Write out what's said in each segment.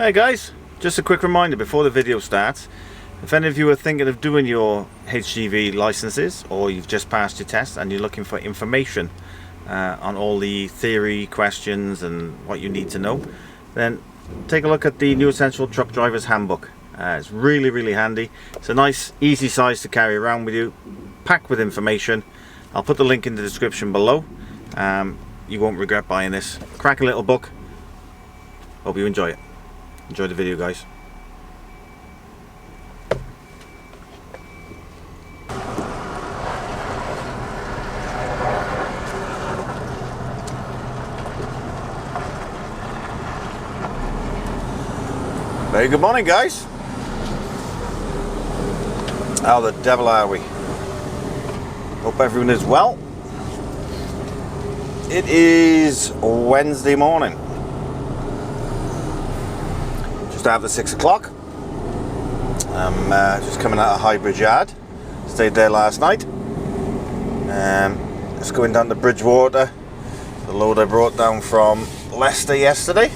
Hey guys, just a quick reminder before the video starts. If any of you are thinking of doing your HGV licenses, or you've just passed your test and you're looking for information on all the theory questions and what you need to know, then take a look at the New Essential Truck Driver's Handbook. It's really handy. It's a nice easy size to carry around with you, packed with information. I'll put the link in the description below. You won't regret buying this. Cracking little book. Hope you enjoy it. Enjoy the video, guys. Very good morning, guys. How the devil are we? Hope everyone is well. It is Wednesday morning. Just after 6 o'clock. I'm just coming out of Highbridge yard. Stayed there last night. Just going down to Bridgewater. The load I brought down from Leicester yesterday.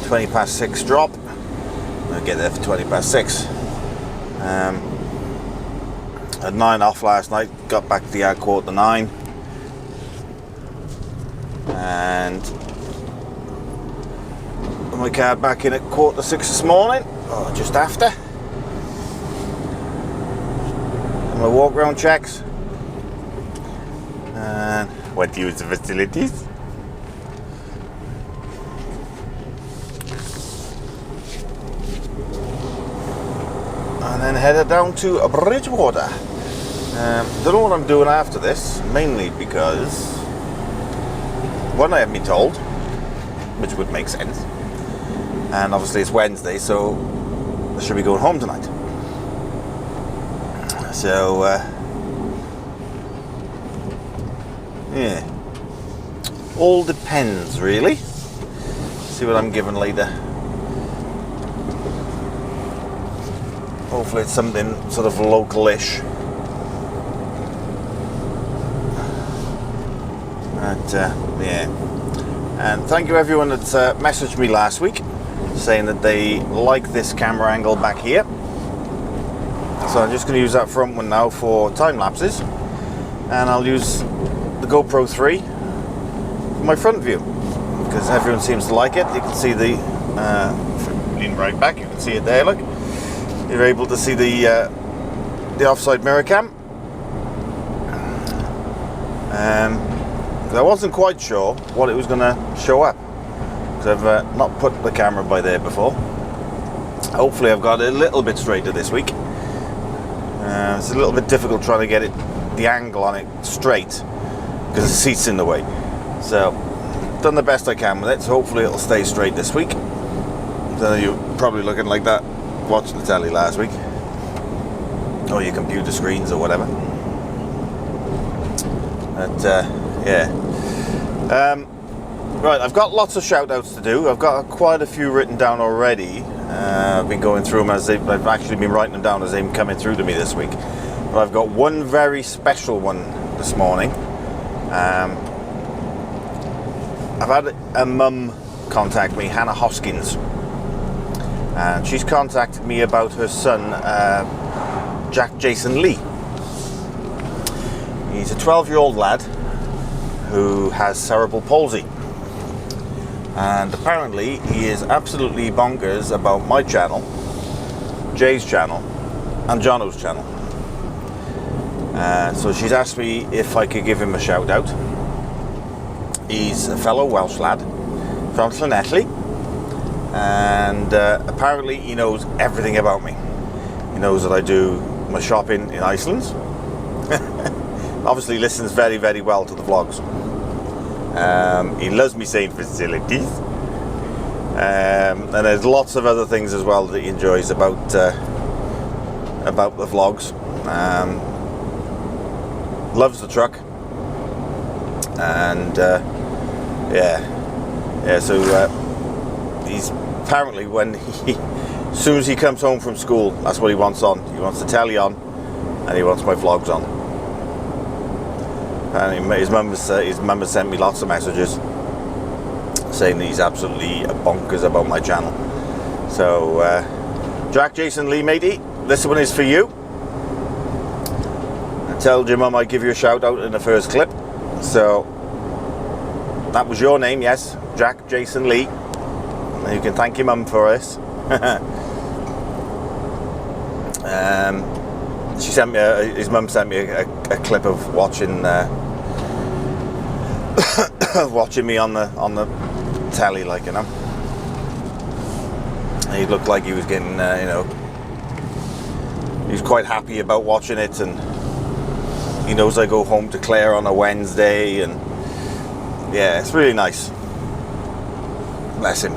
6:20 drop. I'll get there for 6:20. Had 9 off last night. Got back to the yard 9:15. And put my car back in at 5:45 this morning, or just after. And my walk round checks. And went to use the facilities. And then headed down to Bridgewater. Don't know what I'm doing after this, mainly because one, I haven't been told, which would make sense, and obviously it's Wednesday, so I should be going home tonight. So yeah, all depends really. See what I'm given later. Hopefully it's something sort of local-ish. But yeah. And thank you everyone that messaged me last week saying that they like this camera angle back here. So I'm just going to use that front one now for time lapses, and I'll use the GoPro 3 for my front view because everyone seems to like it. You can see the lean right back. You can see it there. Look. You're able to see the offside mirror cam. I wasn't quite sure what it was going to show up because I've not put the camera by there before. Hopefully I've got it a little bit straighter this week. It's a little bit difficult trying to get the angle on it straight because the seat's in the way. So done the best I can with it, so hopefully it'll stay straight this week. So you're probably looking like that watching the telly last week, or your computer screens or whatever. But yeah, right, I've got lots of shout outs to do. I've got quite a few written down already. I've been going through them I've actually been writing them down as they've been coming through to me this week, but I've got one very special one this morning. I've had a mum contact me, Hannah Hoskins, and she's contacted me about her son, Jack Jason Lee. He's a 12-year-old lad who has cerebral palsy, and apparently he is absolutely bonkers about my channel, Jay's channel, and Jono's channel. So she's asked me if I could give him a shout out. He's a fellow Welsh lad from Llanelli. And apparently he knows everything about me. He knows that I do my shopping in Iceland. Obviously listens very well to the vlogs. He loves me saying facilities, and there's lots of other things as well that he enjoys about the vlogs. Loves the truck, and yeah. So he's apparently, as soon as he comes home from school, that's what he wants on. He wants the telly on, and he wants my vlogs on. And his mum has sent me lots of messages saying that he's absolutely bonkers about my channel. So Jack Jason Lee, matey, this one is for you. I told your mum I'd give you a shout out in the first clip, so that was your name, yes, Jack Jason Lee. And you can thank your mum for this. She sent me his mum sent me a clip of watching watching me on the telly, like, you know. And he looked like he was getting, you know, he was quite happy about watching it, and he knows I go home to Claire on a Wednesday, and yeah, it's really nice. Bless him.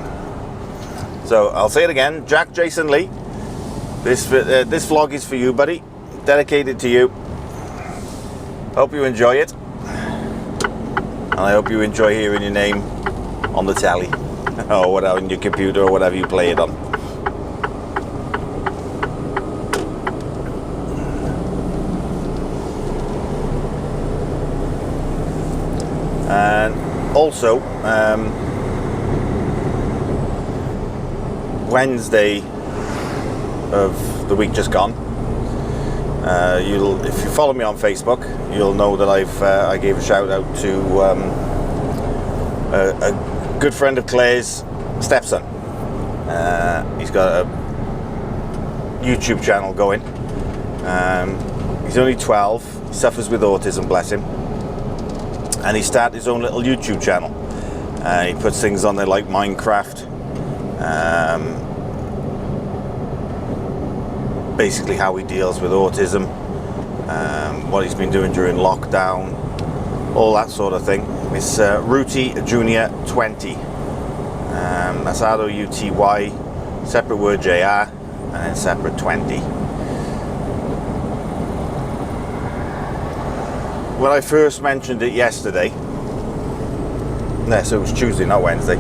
So I'll say it again, Jack Jason Lee. This vlog is for you, buddy. Dedicated to you. Hope you enjoy it, and I hope you enjoy hearing your name on the telly or whatever, on your computer or whatever you play it on. And also Wednesday of the week just gone, if you follow me on Facebook, you'll know that I gave a shout out to a good friend of Claire's stepson. He's got a YouTube channel going. He's only 12, he suffers with autism, bless him, and he started his own little YouTube channel. He puts things on there like Minecraft, basically how he deals with autism, what he's been doing during lockdown, all that sort of thing. It's Rooty Junior 20. That's R-O-U-T-Y, separate word JR, and then separate 20. When I first mentioned it yesterday, no, so it was Tuesday, not Wednesday.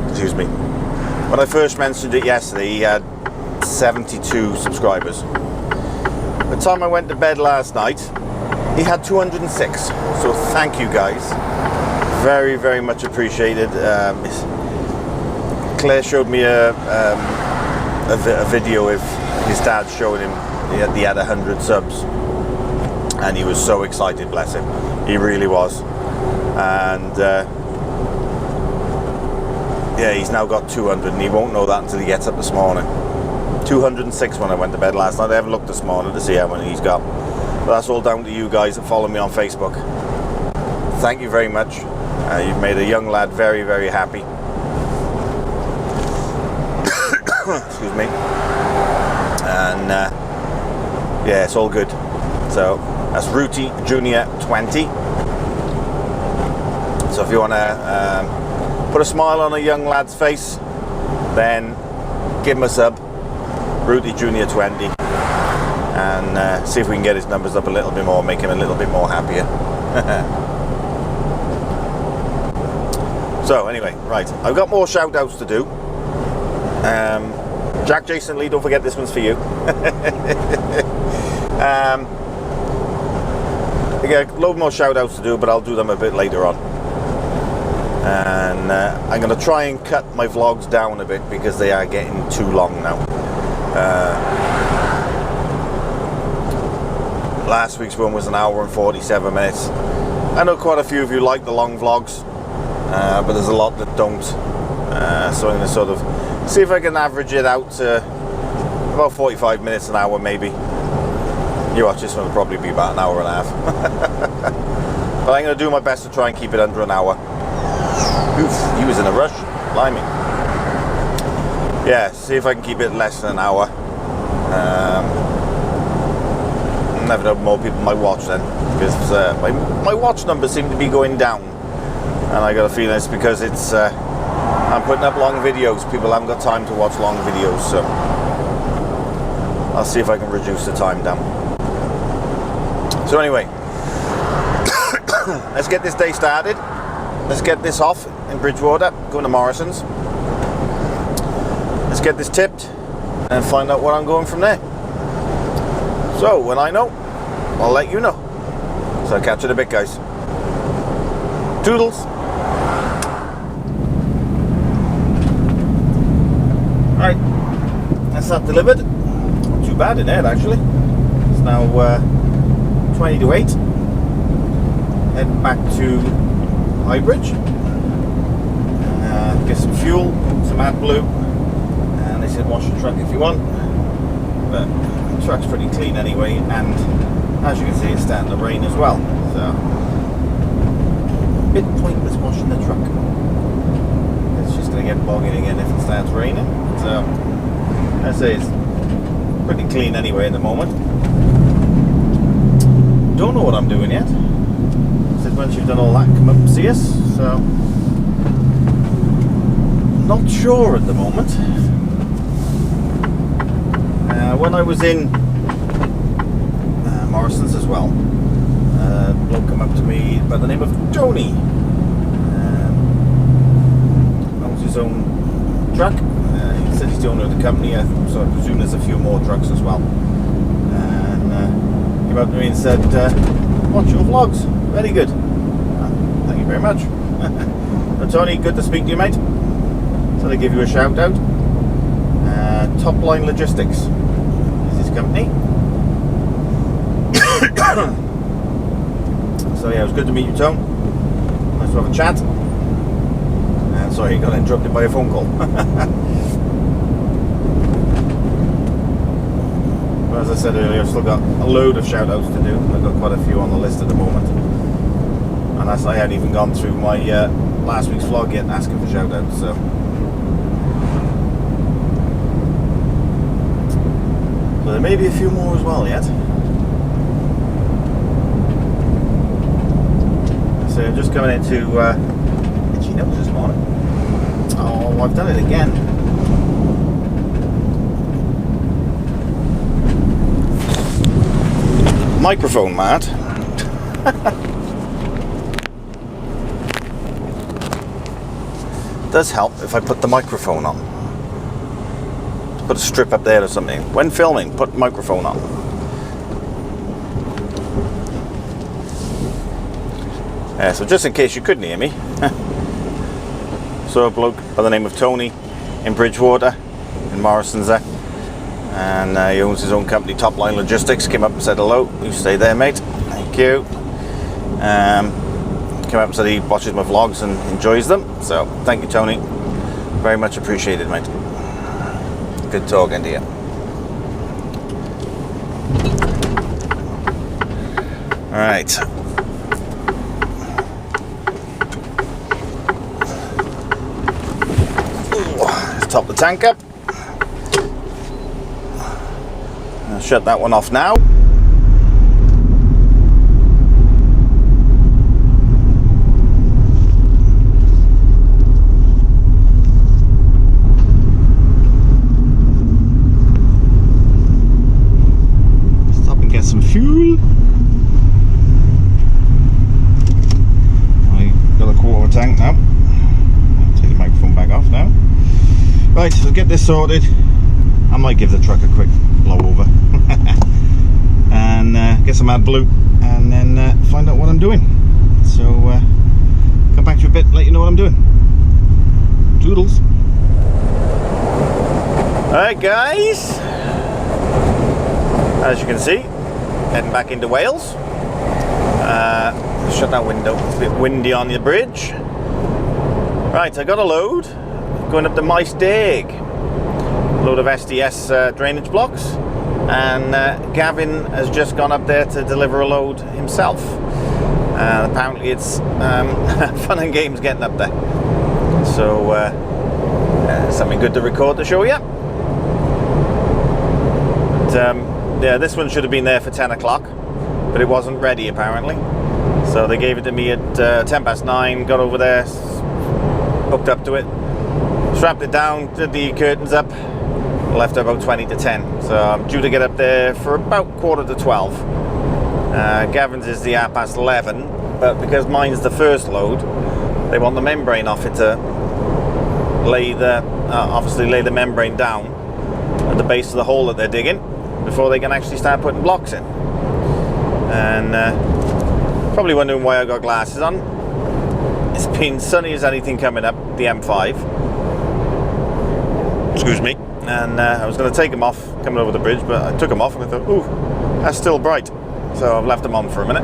Excuse me. When I first mentioned it yesterday, he had 72 subscribers. By the time I went to bed last night, he had 206. So thank you guys, very, very much appreciated. Claire showed me a video of his dad showing him he had 100 subs, and he was so excited, bless him. He really was. And yeah, he's now got 200, and he won't know that until he gets up this morning. 206 when I went to bed last night. I haven't looked this morning to see how many he's got, but that's all down to you guys that follow me on Facebook. Thank you very much. You've made a young lad very, very happy. Excuse me. And yeah, it's all good. So that's Rooty Junior 20. So if you want to put a smile on a young lad's face, then give him a sub, Rooty Junior 20, and see if we can get his numbers up a little bit more, make him a little bit more happier. So anyway, right, I've got more shout outs to do. Jack Jason Lee, don't forget this one's for you. I got a load more shout outs to do, but I'll do them a bit later on. And I'm going to try and cut my vlogs down a bit because they are getting too long now. Last week's one was an hour and 47 minutes. I know quite a few of you like the long vlogs, but there's a lot that don't. So I'm going to sort of see if I can average it out to about 45 minutes, an hour maybe. You watch this one, will probably be about an hour and a half. But I'm going to do my best to try and keep it under an hour. Oof, he was in a rush, blimey. Yeah, see if I can keep it less than an hour. Never know, more people might watch then, because my watch numbers seem to be going down, and I got a feeling it's because it's I'm putting up long videos. People haven't got time to watch long videos, so I'll see if I can reduce the time down. So anyway, let's get this day started. Let's get this off in Bridgewater, going to Morrison's. Let's get this tipped and find out where I'm going from there. So when I know, I'll let you know. So I'll catch you in a bit, guys. Toodles. Right, that's that delivered. Not too bad in there actually. It's now 20 to 8. Heading back to Highbridge. Get some fuel, some AdBlue, and they said wash the truck if you want. But the truck's pretty clean anyway, and as you can see, it's starting to rain as well. So a bit pointless washing the truck. It's just going to get boggy again if it starts raining. So I say it's pretty clean anyway at the moment. Don't know what I'm doing yet. Said once you've done all that, come up and see us. So not sure at the moment. When I was in Morrison's as well, a bloke come up to me by the name of Tony. Owns his own truck. He said he's the owner of the company, so I presume there's a few more trucks as well. And came up to me and said, watch your vlogs, very good. Thank you very much. So Tony, good to speak to you, mate. So they give you a shout out. Top Line Logistics is his company. So yeah, it was good to meet you, Tom. Nice to have a chat. And sorry, you got interrupted by a phone call. But as I said earlier, I've still got a load of shout outs to do. I've got quite a few on the list at the moment. And I hadn't even gone through my last week's vlog yet asking for shout outs, so there may be a few more as well yet. So I'm just coming into itchy nose this morning. Oh, I've done it again. Microphone mad. Does help if I put the microphone on. Put a strip up there or something. When filming, put microphone on. So just in case you couldn't hear me. So a bloke by the name of Tony in Bridgewater, in Morrison's there. And he owns his own company, Top Line Logistics. Came up and said hello. You stay there, mate. Thank you. Came up and said he watches my vlogs and enjoys them. So thank you, Tony. Very much appreciated, mate. Good talking to you. All right. Let's top the tank up. I'll shut that one off now. Some fuel. I got a quarter of a tank now. I'll take the microphone back off now. Right, so get this sorted. I might give the truck a quick blow over and get some AdBlue and then find out what I'm doing. So come back to you a bit, let you know what I'm doing. Toodles. Alright guys, as you can see, heading back into Wales. Shut that window, it's a bit windy on the bridge. Right, I got a load going up to Maesteg. Load of SDS drainage blocks. And Gavin has just gone up there to deliver a load himself. Apparently it's fun and games getting up there. So something good to record to show you. But, yeah, this one should have been there for 10 o'clock, but it wasn't ready apparently. So they gave it to me at 9:10, got over there, hooked up to it, strapped it down, did the curtains up, left about 20 to 10. So I'm due to get up there for about 11:45. Gavin's is the 11:30, but because mine's the first load, they want the membrane off it to lay the, obviously lay the membrane down at the base of the hole that they're digging, before they can actually start putting blocks in. And probably wondering why I got glasses on. It's been sunny as anything coming up the M5. Excuse me. and I was going to take them off coming over the bridge, but I took them off and I thought, ooh, that's still bright. So I've left them on for a minute.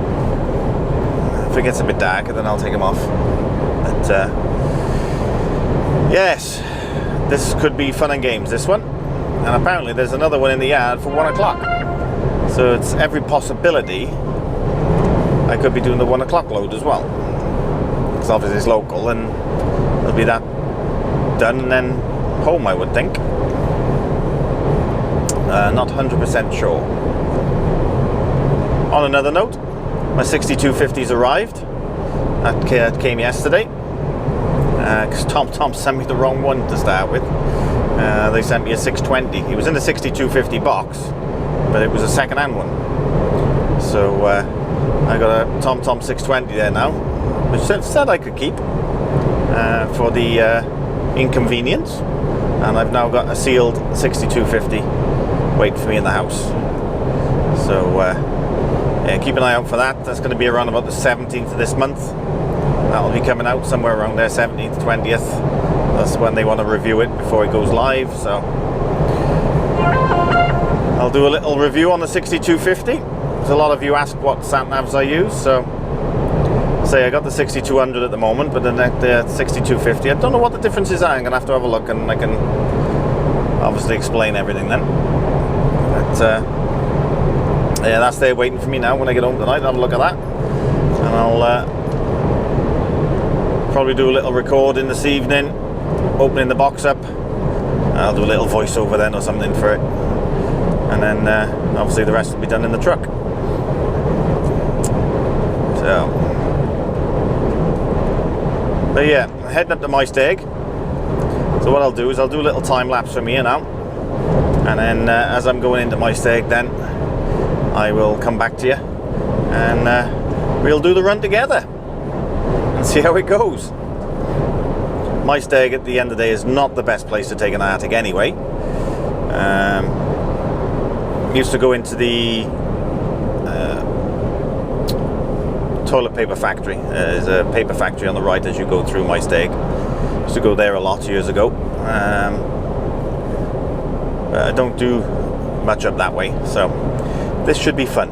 If it gets a bit darker, then I'll take them off. But yes, this could be fun and games, this one. And apparently there's another one in the yard for 1 o'clock. So it's every possibility I could be doing the 1 o'clock load as well. Because obviously it's local and it'll be that done and then home, I would think. Not 100% sure. On another note, my 6250's arrived. That came yesterday. Because Tom sent me the wrong one to start with. They sent me a 620. It was in the 6250 box, but it was a second-hand one. So I got a Tom 620 there now, which said I could keep for the inconvenience. And I've now got a sealed 6250 waiting for me in the house. So yeah, keep an eye out for that. That's going to be around about the 17th of this month. That'll be coming out somewhere around there, 17th, 20th. That's when they want to review it before it goes live. So I'll do a little review on the 6250. There's a lot of you ask what sat-navs I use. So say I got the 6200 at the moment, but the 6250, I don't know what the differences are. I'm going to have a look, and I can obviously explain everything then. But yeah, that's there waiting for me now. When I get home tonight, I'll have a look at that, and I'll probably do a little recording this evening, opening the box up. I'll do a little voiceover then or something for it, and then obviously the rest will be done in the truck. So, but yeah, heading up to Maesteg. So what I'll do is I'll do a little time lapse from here now, and then as I'm going into Maesteg, then I will come back to you, and we'll do the run together and see how it goes. Maesteg at the end of the day is not the best place to take an Arctic anyway. Used to go into the toilet paper factory. There's a paper factory on the right as you go through Maesteg. Used to go there a lot years ago. But I don't do much up that way, so this should be fun.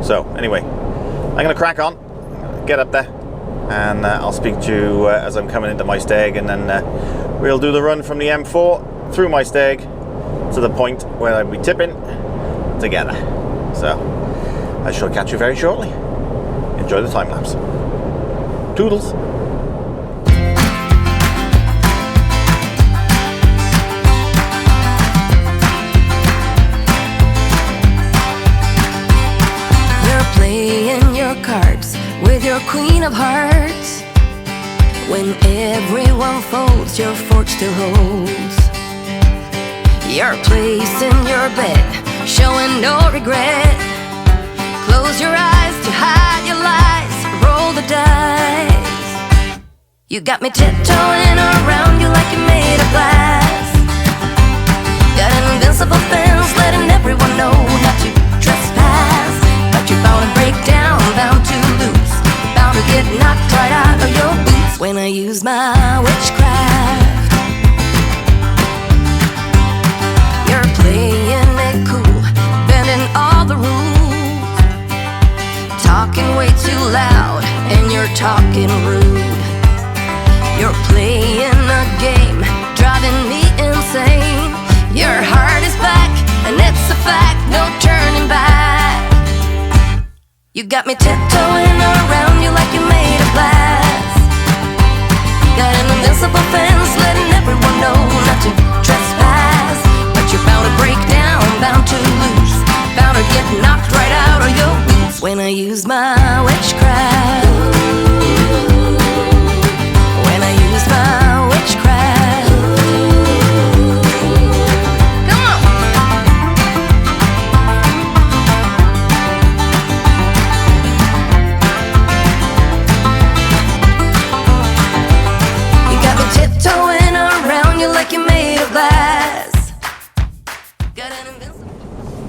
So anyway, I'm going to crack on, get up there, and I'll speak to you as I'm coming into Maesteg, and then we'll do the run from the M4 through Maesteg to the point where I'll be tipping together. So I shall catch you very shortly. Enjoy the time lapse. Toodles. Cards with your queen of hearts. When everyone folds, your fork still holds. Your place in your bed, showing no regret. Close your eyes to hide your lies. Roll the dice. You got me tiptoeing around you like you're made of glass. Got an invincible fence, letting everyone know not to trespass. But you're bound to break down, bound to lose, bound to get knocked right out of your boots when I use my witchcraft. You're playing it cool, bending all the rules, talking way too loud, and you're talking rude. You're playing a game, driving me insane. Your heart is back, and it's a fact, no turning back. You got me tiptoeing around you like you're made of glass. Got an invincible fence, letting everyone know not to trespass. But you're bound to break down, bound to lose, bound to get knocked right out of your boots when I use my witchcraft. When I use my witchcraft.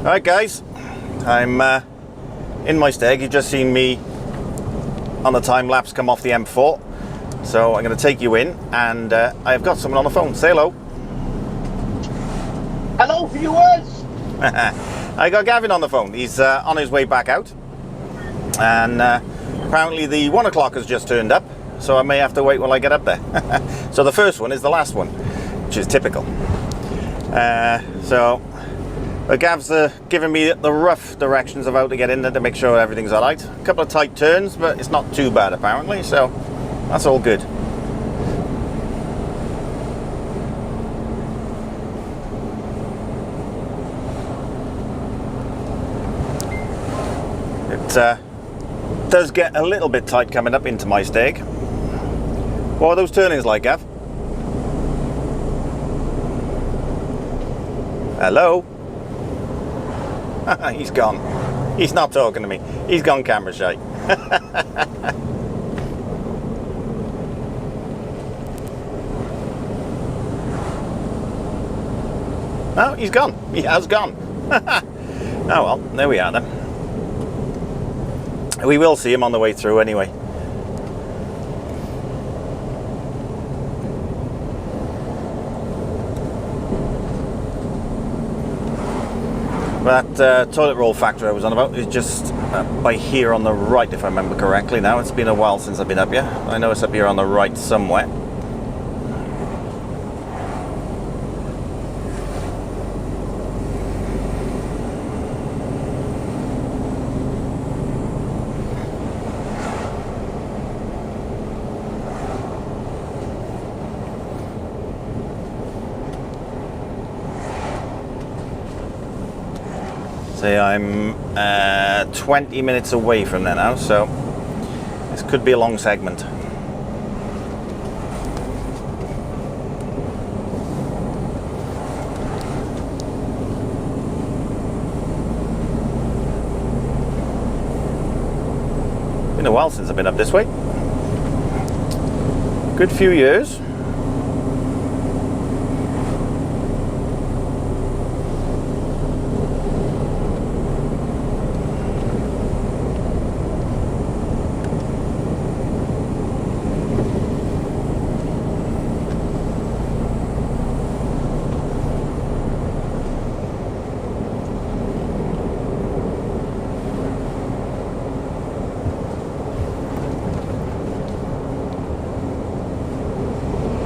Alright guys, I'm in Maesteg. You've just seen me on the time lapse come off the M4. So I'm going to take you in, and I've got someone on the phone. Say hello. Hello, viewers. I got Gavin on the phone. He's on his way back out, and apparently the 1 o'clock has just turned up, so I may have to wait while I get up there. So the first one is the last one, which is typical. Gav's giving me the rough directions of how to get in there to make sure everything's alright. A couple of tight turns, but it's not too bad apparently, so that's all good. It does get a little bit tight coming up into Maesteg. What are those turnings like, Gav? Hello? He's gone. He's not talking to me. He's gone camera shy. No, he's gone. He has gone. Oh well, there we are then. We will see him on the way through anyway. That toilet roll factory I was on about is just by here on the right, if I remember correctly. Now it's been a while since I've been up here. I know it's up here on the right somewhere. Say I'm 20 minutes away from there now, so this could be a long segment. Been a while since I've been up this way. Good few years.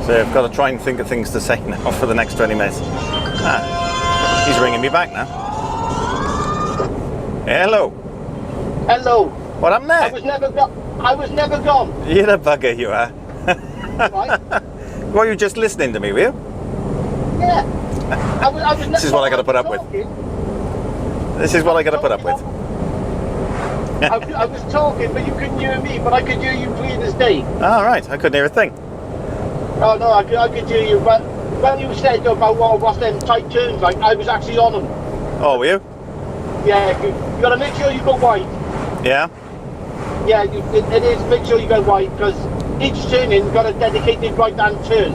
So I've got to try and think of things to say now for the next 20 minutes. Ah, he's ringing me back now. Hello. Hello. What happened there? I was never gone. You're a bugger, you are. Right? Were you just listening to me, were you? Yeah. I was This is what I got to put up with. This is what I got to put up with. I was talking, but you couldn't hear me, but I could hear you clear as day. All right, I couldn't hear a thing. Oh no, I could hear you, but when you said about what's them tight turns like, I was actually on them. Oh, were you? Yeah, you got to make sure you go wide. Yeah? Yeah, it is, make sure you go wide, because each turning you've got a dedicated right-hand turn.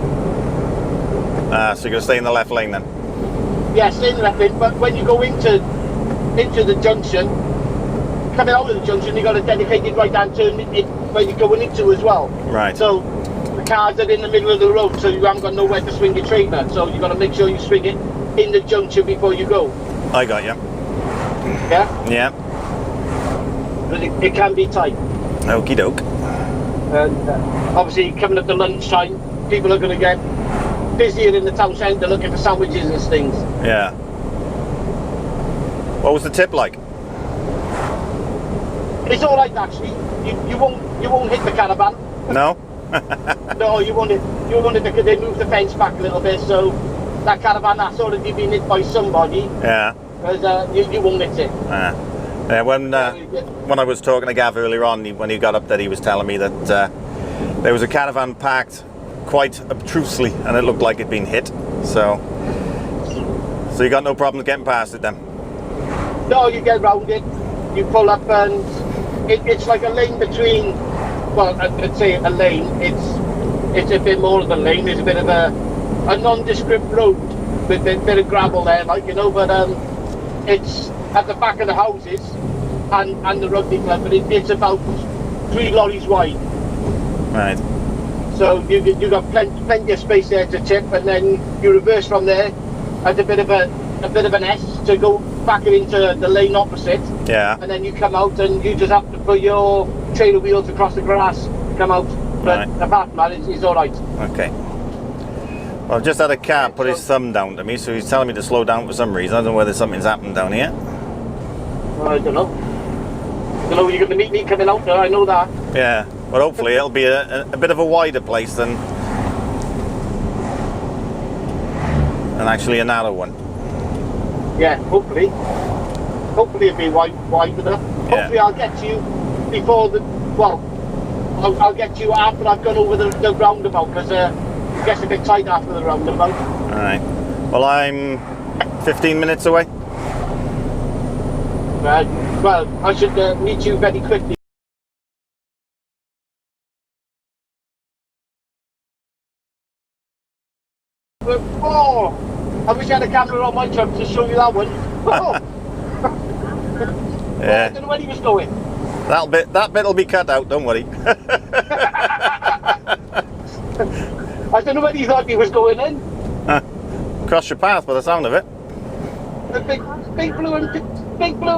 Ah, so you're going to stay in the left lane then? Yes, in the left lane, but when you go into the junction, coming out of the junction, you've got a dedicated right-hand turn where you're going into as well. Right. So the cars are in the middle of the road, so you haven't got nowhere to swing your trailer. So you've got to make sure you swing it in the junction before you go. I got you. Yeah? Yeah. But it can be tight. Okie doke. And obviously, coming up to lunchtime, people are going to get busier in the town centre looking for sandwiches and things. Yeah. What was the tip like? It's all right actually. You won't hit the caravan. No? No, you won't hit because they moved the fence back a little bit, so that caravan that's already been hit by somebody. Yeah. Because you won't hit it. Yeah, when I was talking to Gav earlier on, when he got up there, he was telling me that there was a caravan parked quite obtrusely, and it looked like it'd been hit. So you got no problem getting past it then? No, you get round it, you pull up, and it's like a lane between. Well, I'd say a lane. It's a bit more of a lane. There's a bit of a nondescript road with a bit of gravel there, like, you know. But it's at the back of the houses and the rugby club. But it's about 3 lorries wide. Right. So you got plenty of space there to tip, and then you reverse from there at a bit of an S to go back into the lane opposite. Yeah. And then you come out and you just have to put your trailer wheels across the grass, come out. But Right. apart from that, it's all right. Okay. Well, I've just had a car put his thumb down to me, so he's telling me to slow down for some reason. I don't know whether something's happened down here. I don't know. You're going to meet me coming out there, I know that. Yeah. But hopefully it'll be a bit of a wider place than actually a narrow one. Yeah, hopefully. Hopefully it'll be wide enough. Yeah. Hopefully I'll get to you before I'll get to you after I've gone over the roundabout, because it gets a bit tight after the roundabout. Alright. Well, I'm 15 minutes away. Well, I should meet you very quickly. Oh, I wish I had a camera on my truck to show you that one. Oh. Yeah. I don't know where he was going. That bit'll be cut out, don't worry. I don't know where he thought he was going in. Cross your path by the sound of it. The big blue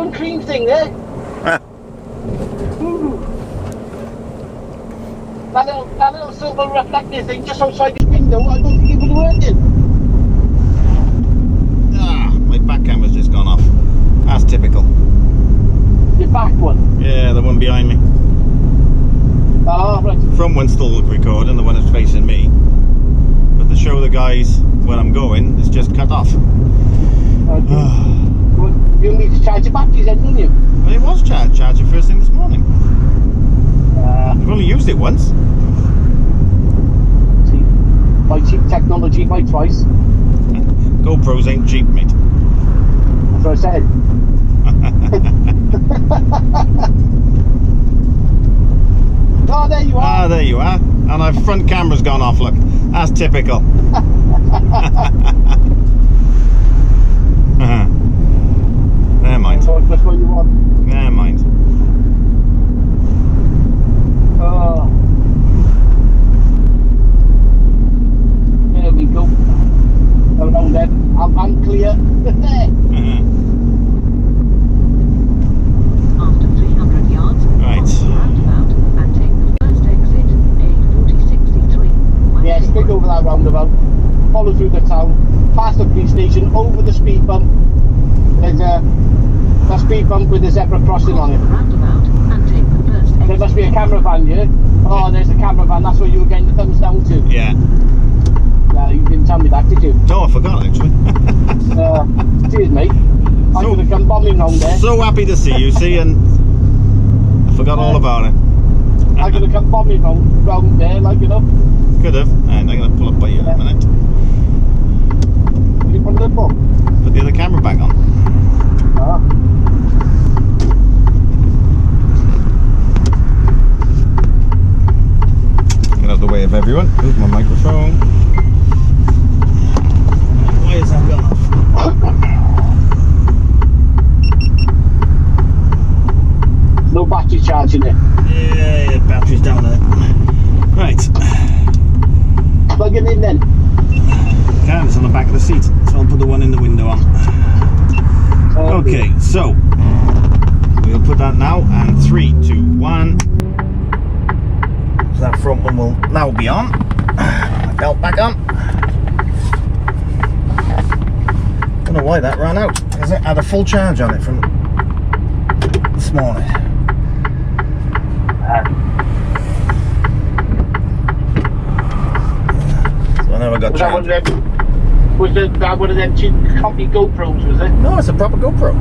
and cream thing there. Ooh. That little silver reflective thing just outside his window, I don't think it was working. My back camera's just gone off. That's typical. Your back one? Yeah, the one behind me. Oh, right. Front one's still recording, the one that's facing me. But to show the guys where I'm going, it's just cut off. You need to charge your batteries then, don't you? Well, it was charging first thing this morning. I've only used it once. See, buy cheap technology, buy twice. GoPros ain't cheap, mate. That's what I said. Oh, there you are. Ah, there you are. And our front camera's gone off, look. That's typical. Never mind. That's what you want. Never mind. Oh. There we go. Around then. I'm clear. There. After 300 yards, Right. cross the roundabout and take the first exit, A4063. Yeah, stick over that roundabout. Follow through the town. Past the police station. Over the speed bump. There's a speed bump with a zebra crossing on it. Roundabout and take the first exit. There must be a camera van here. Oh, there's a camera van. That's where you were getting the thumbs down to. Yeah. No, you didn't tell me that, did you? No, I forgot actually. Cheers, mate. I'm So- going to come bombing round there. So happy to see you, see, and I forgot all about it. I'm going to come bombing round there, like, you know. Could have. And I'm going to pull up by you in a minute. You put the book. Put the other camera back on. Ah. Get out of the way of everyone. Move my microphone. Why is that gone off? No battery charging it. Yeah, battery's down there. Right. Plug it in then. Cam's on the back of the seat, so I'll put the one in the window on. Okay, so we'll put that now, and 3, 2, 1. So that front one will now be on. My belt back on. Don't know why that ran out, because it had a full charge on it from this morning. So I never got Was charged. that one of them cheap copy GoPros, was it? No, it's a proper GoPro.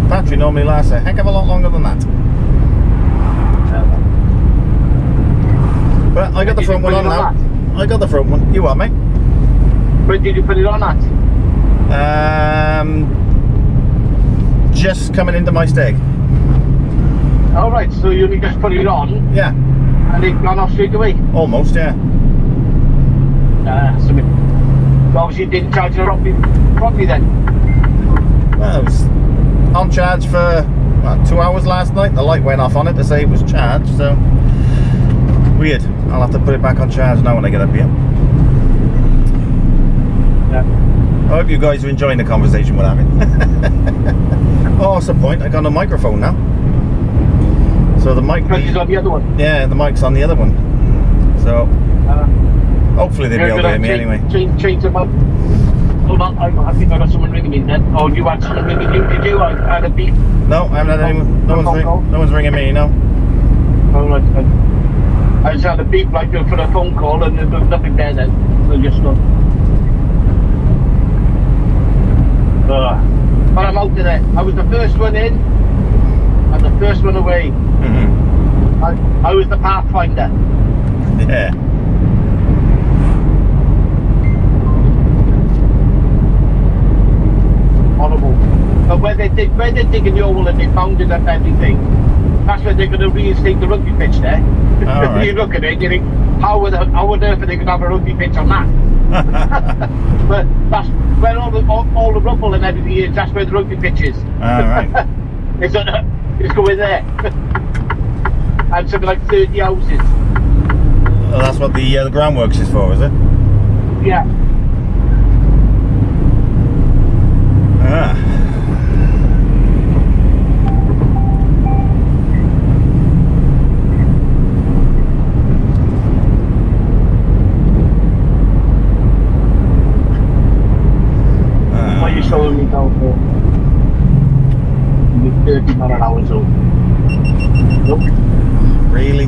Battery normally lasts a heck of a lot longer than that. But I got the Did front you one put on it now. I got the front one. You what, mate? When did you put it on that? Just coming into Maesteg. Alright, so you only just put it on Yeah, and it gone off straight away. almost, yeah. So obviously you didn't charge it properly then. Well, it was on charge for 2 hours last night. The light went off on it to say it was charged, so Weird. I'll have to put it back on charge now when I get up here. Yeah. I hope you guys are enjoying the conversation we're having. Oh, that's the point. I got a microphone now. So the mic... Is on the other one. Yeah, the mic's on the other one. So hopefully they'll be able to hear me anyway. Change them up. Hold on, I think I got someone ringing me then. Oh, you had someone ringing you? Did you? I had a beep. No, I haven't had anyone. No one's ringing me, no. Oh, right. I just had a beep like for a phone call and there was nothing there then. So just not. But I'm out today. I was the first one in and the first one away. I was the pathfinder. Yeah. Horrible. But when they're digging your hole and they founded up everything, that's when they're going to reinstate the rugby pitch there. Right. You look at it, you think, how on earth are they going to have a rugby pitch on that? But that's where all the rubble and everything is. That's where the rugby pitch is. Alright. It's going there. And something like 30 houses. Well, that's what the groundworks is for, is it? Yeah. Ah. What are you showing me down for? 30 mile an hour zone. Nope. Really?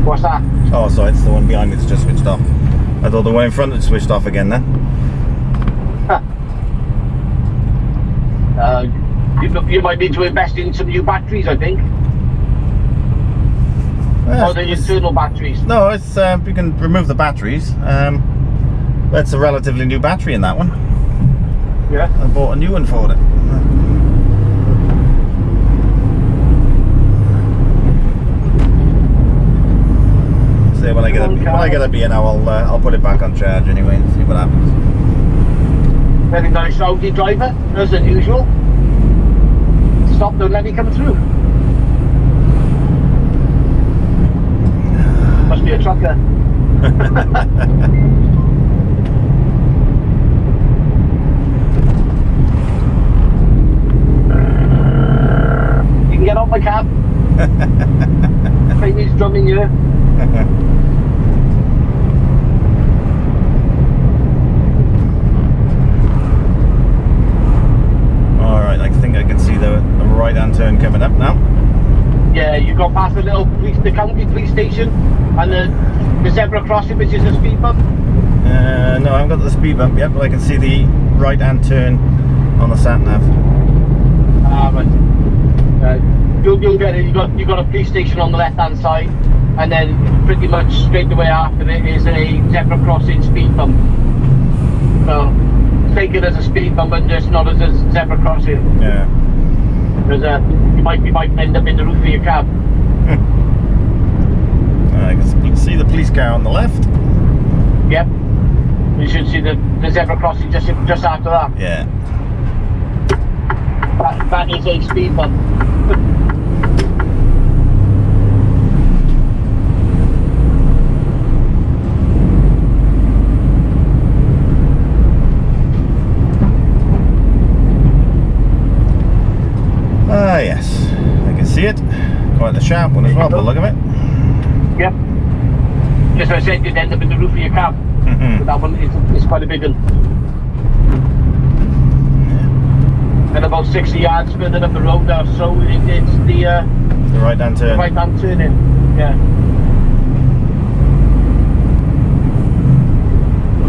What's that? Oh, sorry, it's the one behind me that's just switched off. I thought the one in front had switched off again then. You might need to invest in some new batteries, I think. Well, Or the internal batteries. no, it's you can remove the batteries. That's a relatively new battery in that one. Yeah. I bought a new one for it. So when I get up here now, I'll put it back on charge anyway and see what happens. Very nice Audi driver, as usual. Stop, don't let me come through. Must be a trucker. You can get off my cab. Baby's drumming you. Alright, I think I can see the right hand turn coming up now. Yeah, you go past the county police station and the zebra crossing, which is a speed bump. No, I haven't got the speed bump yet, but I can see the right hand turn on the sat nav. Ah, right. You'll get it. You got a police station on the left hand side, and then pretty much straight away after it is a zebra crossing speed bump. So take it as a speed bump and just not as a zebra crossing. Yeah. Because you might end up in the roof of your cab. I can see the police car on the left. Yep. You should see the zebra crossing just after that. Yeah. That is a speed bump. Ah, yes. I can see it. Quite a sharp one as well, by the look of it. Yep. Just as I said, you'd end up in the roof of your cab. But that one is quite a big one. And about 60 yards further up the road there, so it's the right hand turn. Right hand turning. Yeah.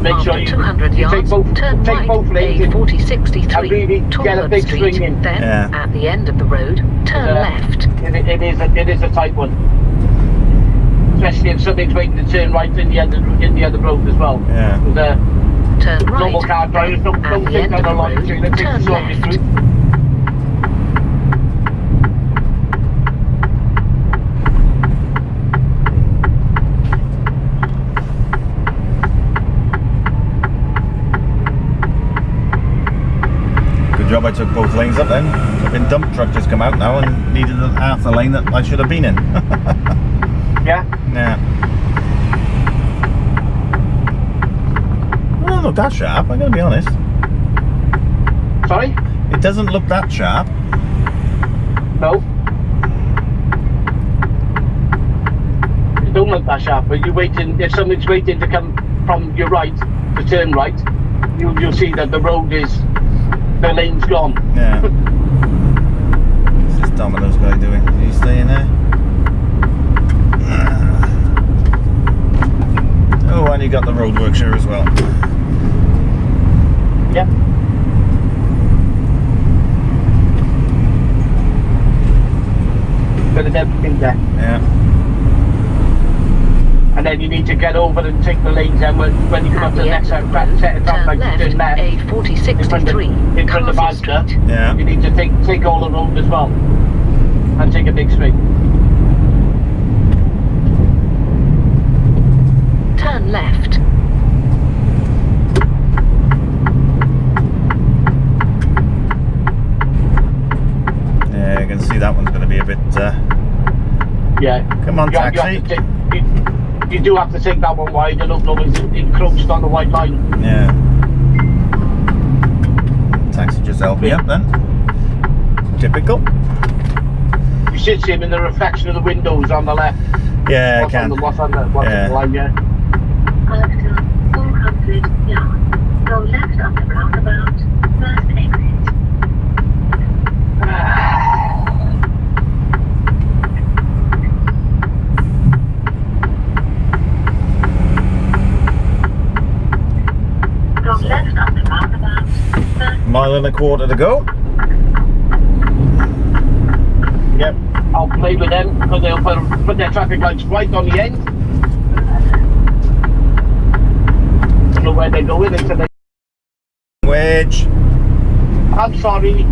Make sure you 200 take yards, both turn right, lanes in. A4063, And really get a Tolland big Street. swing in. Then, Yeah. at the end of the road, turn left. It is a tight one. Especially if something's waiting to turn right in the other road as well. Yeah. Turn right. Normal car drivers don't at the think end that of a the lot. road, They take the turn shortest left. route. Good job I took both lanes up then. I've been dump truck just come out now and needed half the lane that I should have been in. Yeah? Yeah. Well, not that sharp, I'm going to be honest. Sorry? It doesn't look that sharp. No. It don't look that sharp, but you're waiting, if something's waiting to come from your right, to turn right, you'll see that the road is, the lane's gone. Yeah. What's this Domino's guy doing? Is he staying there? Oh, and you got the roadworks here as well. Yep. Got everything there. Yeah. And then you need to get over and take the lanes and when you come up to the next set it up like you did there. A4063, In front of Castle Asda, Street. Yeah. you need to take all the road as well. And take a big straight. Turn left. Yeah, you can see that one's going to be a bit... Yeah. Come on, You have taxi. to you do have to take that one wide and look it's encroached on the white line. Yeah. Taxi just helped me up then. Typical. You should see him in the reflection of the windows on the left. Yeah, I can. What's on the line, yeah. After 400 yards, go left on the roundabout, first exit. Go left on the roundabout, first. Mile and a quarter to go. Yep. I'll play with them because they'll put their traffic lights right on the end. Don't know where they're going until they... Wedge. I'm sorry.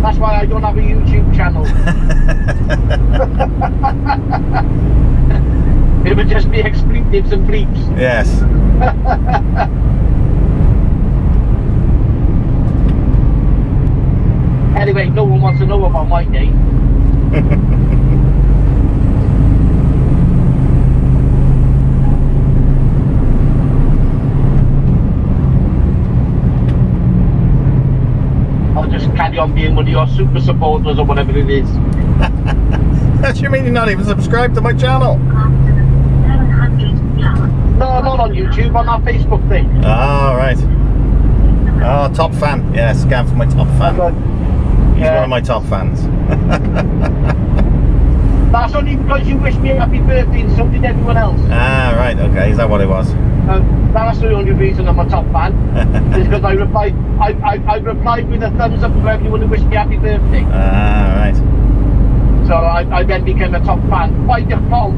That's why I don't have a YouTube channel. It would just be expletives and bleeps. Yes. Anyway, no one wants to know about my day. I'll just carry on being one of your super supporters or whatever it is. What do you mean you're not even subscribed to my channel? After 700 yards. No, I'm not on YouTube, on our Facebook thing. Ah, right. Oh, top fan. Yes, Gav's my top fan. He's one of my top fans. That's only because you wished me a happy birthday and so did everyone else. Ah, right. Okay. Is that what it was? That's the only reason I'm a top fan. Is because I replied with a thumbs up for everyone who wished me happy birthday. Ah, right. So I then became a top fan by default.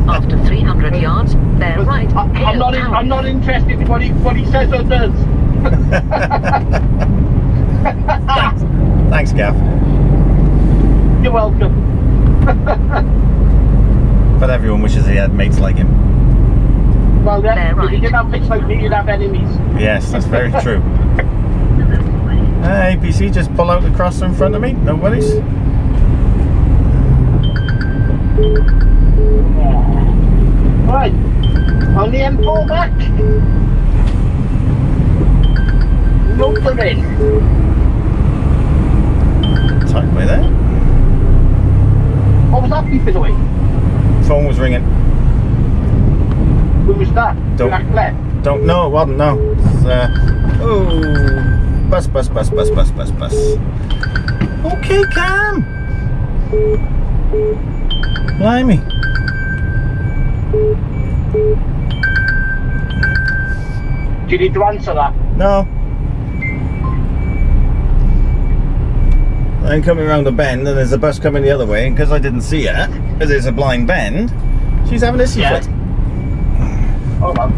After 300 yards, bear right. I'm not interested in what he says or does. Thanks, Gav. You're welcome. But everyone wishes he had mates like him. Well, then, They're if you right. didn't have mates like me, you'd have enemies. Yes, that's very true. APC, just pull out the crosser in front of me. No worries. Right, on the M4 back. Motoring. Tight way there. What was that beeping away? Phone was ringing. Who was that? Don't- Black Claire. Don't know. It wasn't. No. It's, oh, bus. Okay, Cam. Blimey. Do you need to answer that? No. I'm coming around a bend and there's a bus coming the other way, and because I didn't see her, because it's a blind bend, she's having a issue Yeah. fit. Oh well.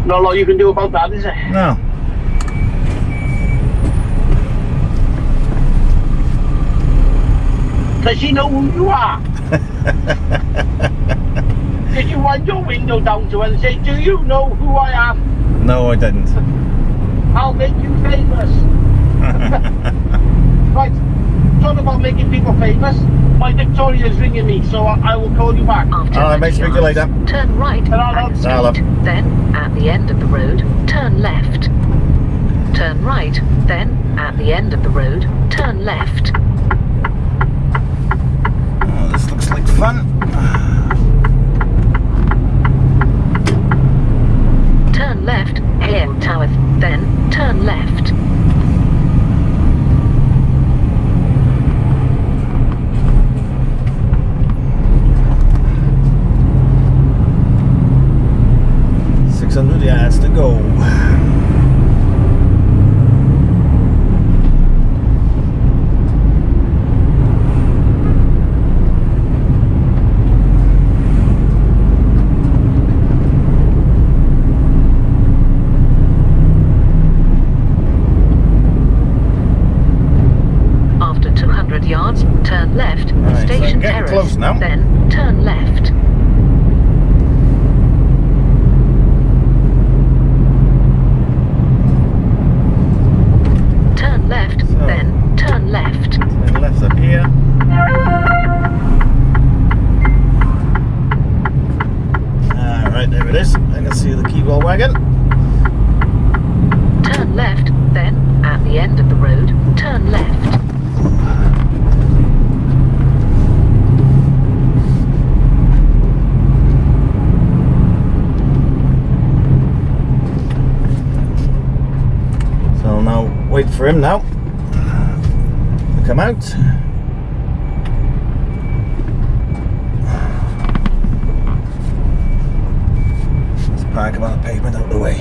Not a lot you can do about that, is there? No. Does she know who you are? Did you wind your window down to her and say, do you know who I am? No, I didn't. I'll make you famous. Right, talk about making people my Victoria's ringing me, so I will call you back. After Alright, mate, 30 speak to you yards, later. turn right Ta-ra, at the love. street. Then, at the end of the road, turn left. Turn right. Then, at the end of the road, turn left. Oh, this looks like fun. Turn left, here, Tower. Then, turn left. Yards to go. After 200 yards, turn left, Right, so Station getting Terrace. close now. Then, turn left. Turn left, then turn left. Turn left up here. Alright, there it is. I can see the Keywell wagon. Turn left, then, at the end of the road, turn left. So I'll now wait for him now to come out. Let's park him on the pavement out of the way.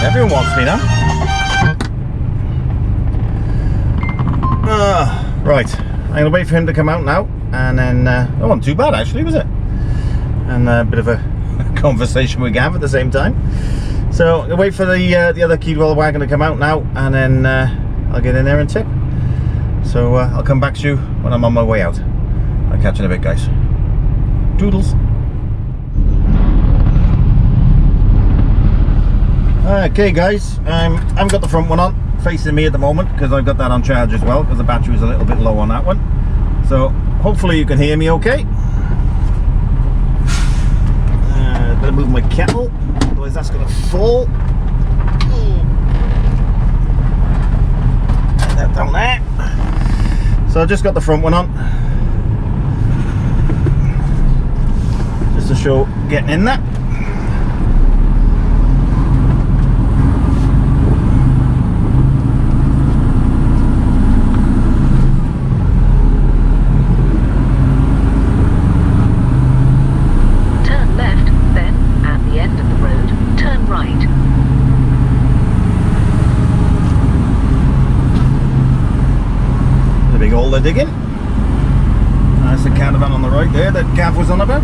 Everyone wants me now. Right, I'm gonna wait for him to come out now, and then it wasn't too bad actually, was it? And a bit of a conversation with Gav at the same time. So I'll wait for the other Keywell wagon to come out now, and then I'll get in there and tip. So I'll come back to you when I'm on my way out. I'll catch you in a bit, guys. Doodles. Okay guys, I haven't got the front one on facing me at the moment because I've got that on charge as well because the battery was a little bit low on that one. So hopefully you can hear me okay. Better move my kettle, otherwise that's going to fall. Put that down there. So I just got the front one on, just to show getting in there. They're digging. That's the caravan on the right there that Gav was on about.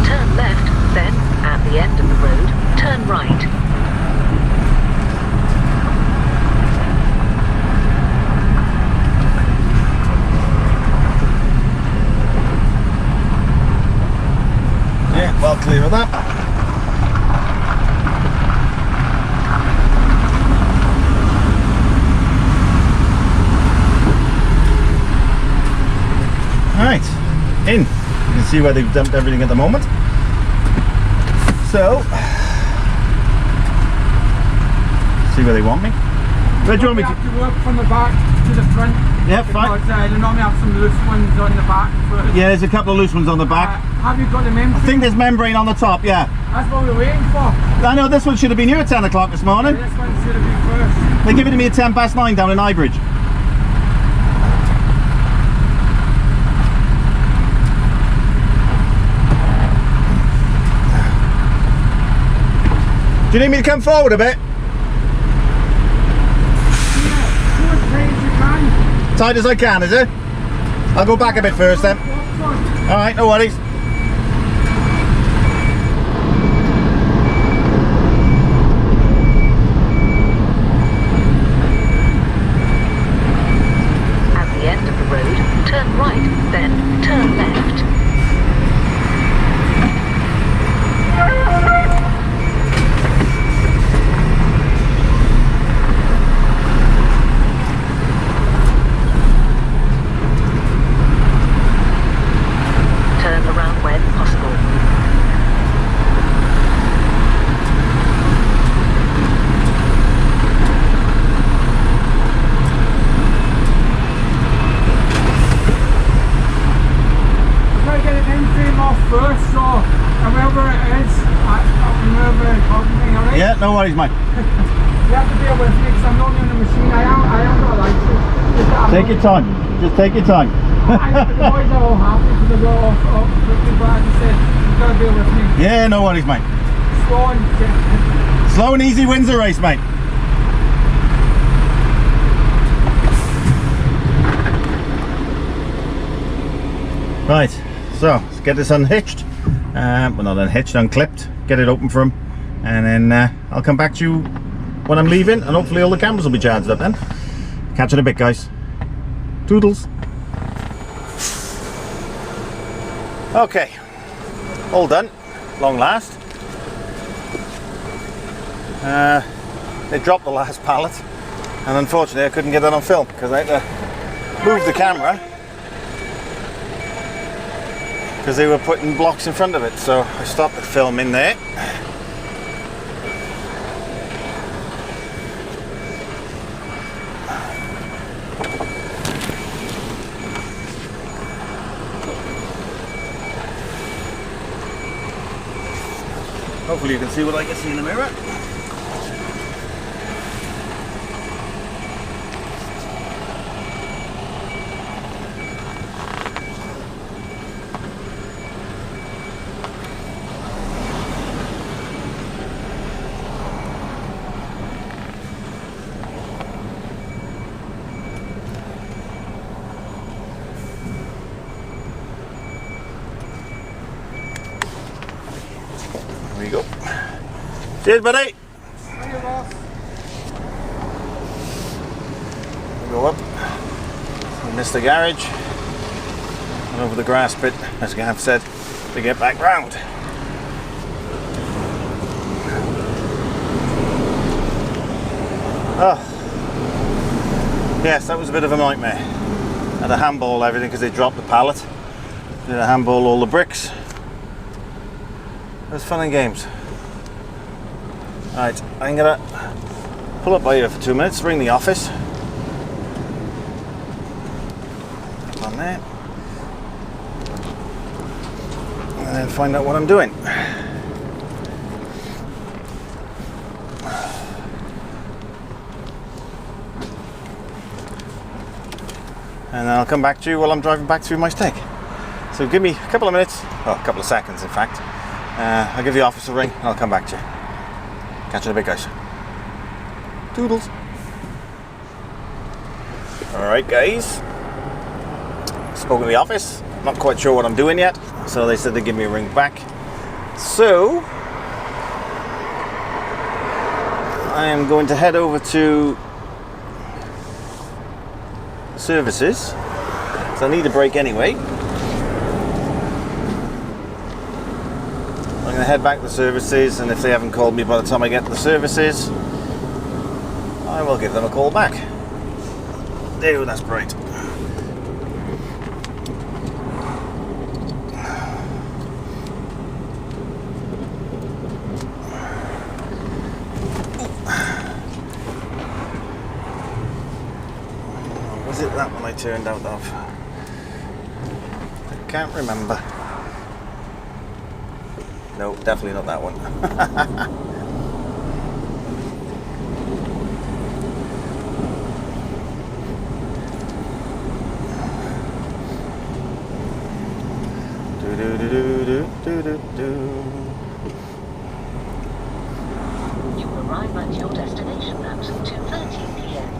Turn left, then at the end of the road, turn right. Yeah, well clear of that. Right, in. You can see where they've dumped everything at the moment. So, see where they want me. Where do you want me to? Have to work from the back to the front. Yeah, fine. Because they normally have some loose ones on the back first. Yeah, there's a couple of loose ones on the back. Have you got the membrane? I think there's membrane on the top, yeah. That's what we're waiting for. I know this one should have been here at 10 o'clock this morning. This one should have been first. They give it to me at 9:10 down in Highbridge. Do you need me to come forward a bit? Yeah, go as tight as you can. Tight as I can, is it? I'll go back a bit first then. Alright, no worries. no worries, mate. You have to bear with me because I'm not in the machine. I am got a license. Take your time. Just take your time. The boys are all happy because they go off quickly, but as I said, you've got to bear with me. Yeah, no worries, mate. Slow and gentle. Slow and easy wins the race, mate. Right, so let's get this unhitched. Well, not unhitched, unclipped. Get it open for him, and then I'll come back to you when I'm leaving, and hopefully all the cameras will be charged up then. Catch you in a bit, guys. Toodles. Okay, all done. Long last. They dropped the last pallet, and unfortunately I couldn't get that on film because I had to move the camera because they were putting blocks in front of it, so I stopped the film in there. Hopefully you can see what I can see in the mirror. There we go. Cheers, buddy. Go up. We missed the garage. And over the grass bit, as Gav said, to get back round. Oh. Yes, that was a bit of a nightmare. Had to handball everything because they dropped the pallet. Did a handball all the bricks. It was fun and games. Right, I'm gonna pull up by here for 2 minutes, ring the office. On there. And then find out what I'm doing. And then I'll come back to you while I'm driving back through Maesteg. So give me a couple of minutes, well, a couple of seconds in fact. I'll give the office a ring and I'll come back to you. Catch you in a bit, guys. Toodles. Alright, guys. Spoke in the office. Not quite sure what I'm doing yet. So they said they'd give me a ring back. So I am going to head over to services. So I need a break anyway. I'm going to head back to the services, and if they haven't called me by the time I get to the services, I will give them a call back. There, that's great. Was it that one I turned out of? I can't remember. No, definitely not that one. Do do do do do do do. You will arrive at your destination at 2:30 p.m.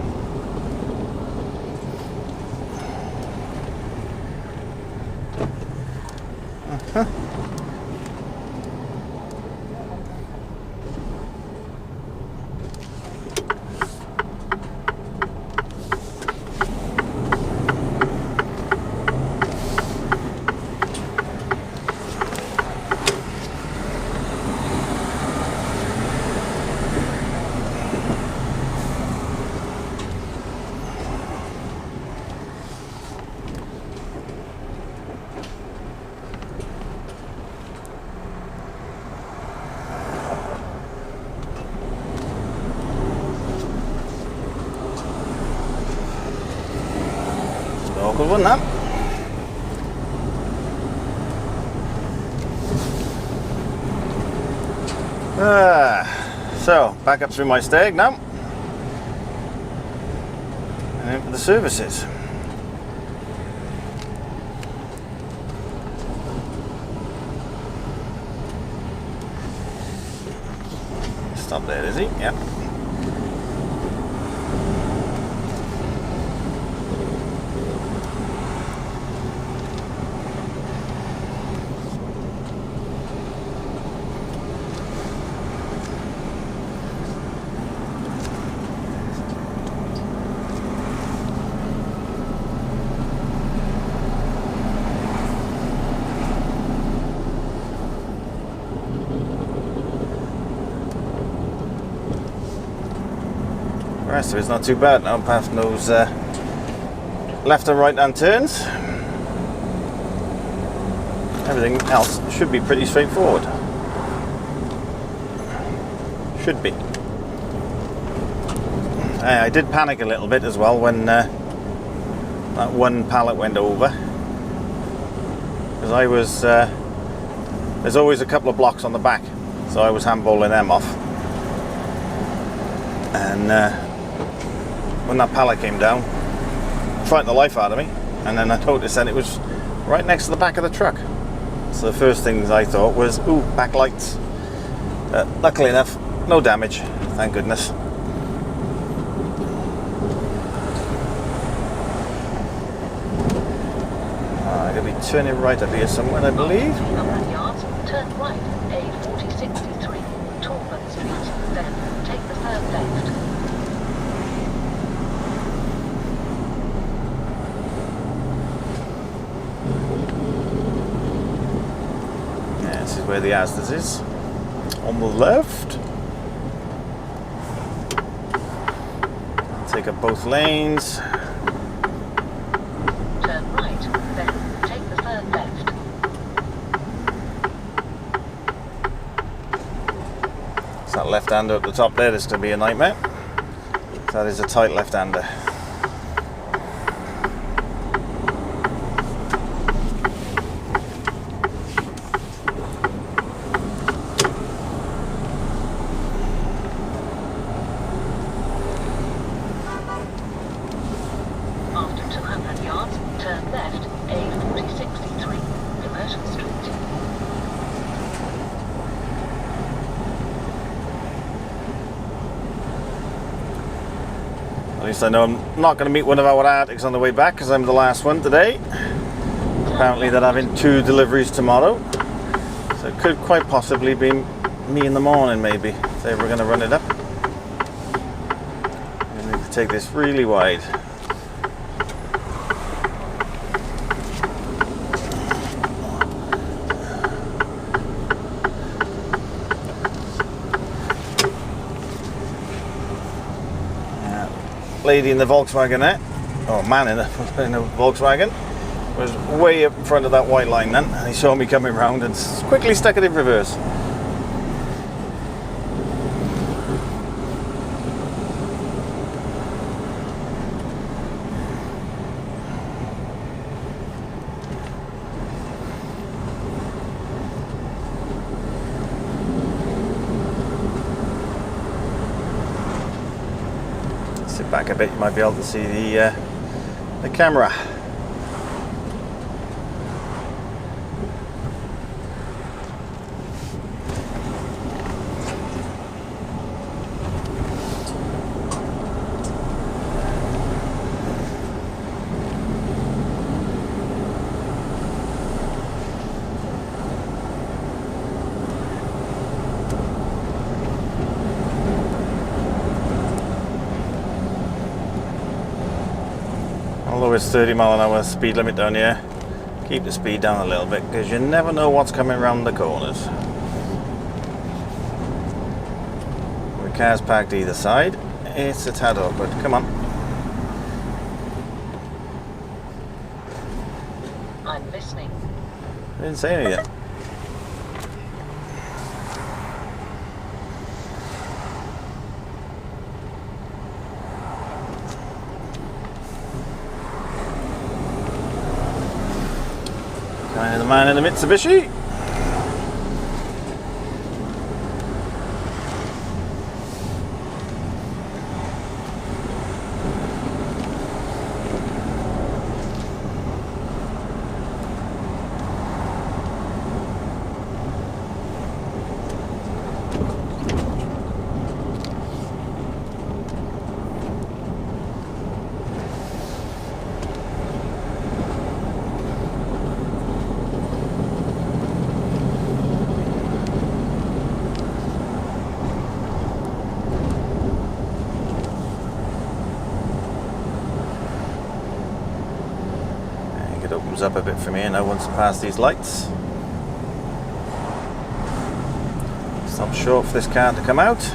Awkward one, that. So, back up through Maesteg now. And into the services. Stop there, is he? Yep. The rest of it's not too bad now, apart from those left and right hand turns. Everything else should be pretty straightforward. Should be. I did panic a little bit as well when that one pallet went over, because I was there's always a couple of blocks on the back, so I was handballing them off, and when that pallet came down, frightened the life out of me, and then I noticed that it was right next to the back of the truck. So the first things I thought was, ooh, backlights. Luckily enough, no damage, thank goodness. I'm going to be turning right up here somewhere, I believe. 300 yards, turn right, A4063, Torben Street, then take the third left. This is where the Asda's is, on the left. Take up both lanes. Turn right, then take the third left. It's that left-hander at the top there that's going to be a nightmare. That is a tight left-hander. Turn left, A4063, Commercial Street. At least I know I'm not going to meet one of our Arctics on the way back, because I'm the last one today. Apparently they're having 2 deliveries tomorrow. So it could quite possibly be me in the morning, maybe, if they were going to run it up. I need to take this really wide. Lady in the Volkswagen there, or man in the Volkswagen, was way up in front of that white line then, and he saw me coming round and quickly stuck it in reverse. Sit back a bit, you might be able to see the camera. Although it's 30-mile-an-hour speed limit down here, keep the speed down a little bit, because you never know what's coming around the corners. With cars parked either side, it's a tad awkward. Come on. I'm listening. I didn't say anything. Kind of the man in the Mitsubishi. opens up a bit for me now once I pass these lights. Stop short for this car to come out.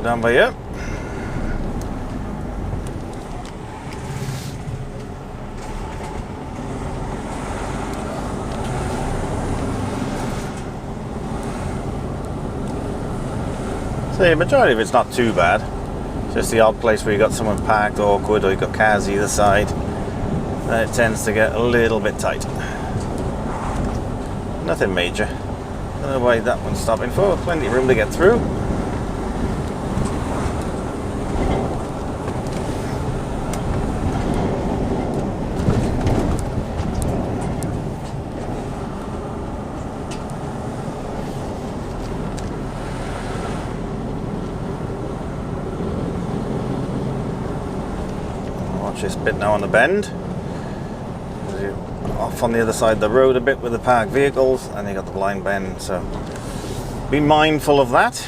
Down by you. So the majority of it's not too bad. Just the odd place where you got someone parked awkward or you got cars either side, then it tends to get a little bit tight. Nothing major. Don't know why that one's stopping for. Plenty of room to get through. This bit now on the bend. You're off on the other side of the road a bit with the parked vehicles, and you got the blind bend, so be mindful of that.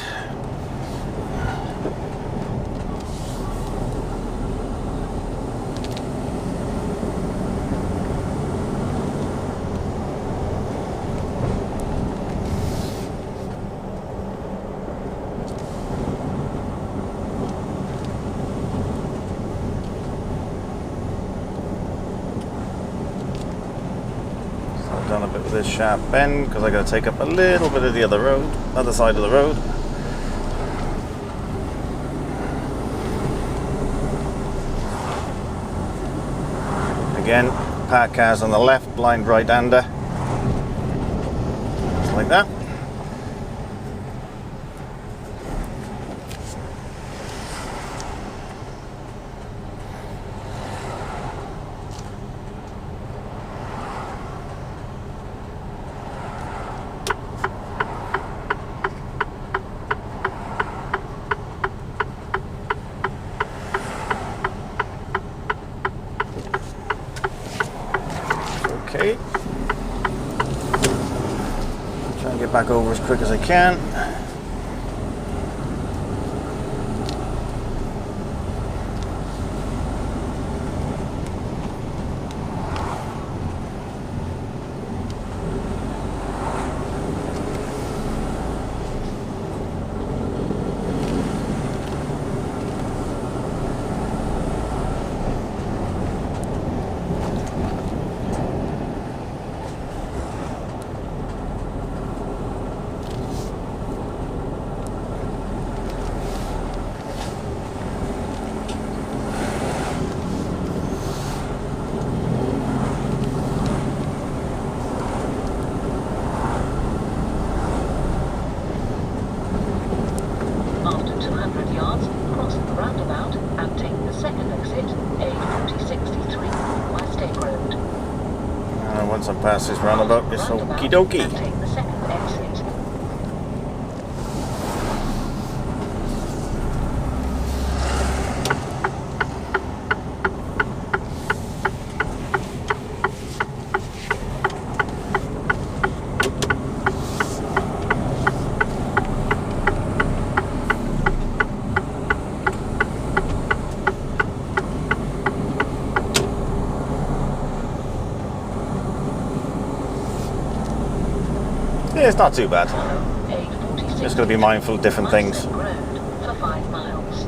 Done a bit with this sharp bend because I got to take up a little bit of the other side of the road. Again, parked cars on the left, blind right-hander, just like that. Okay. Try and get back over as quick as I can. Once I pass this roundabout, it's okie dokie. Take the second exit. Yeah, it's not too bad. Just got to be mindful of different things. Maesteg Road for 5 miles.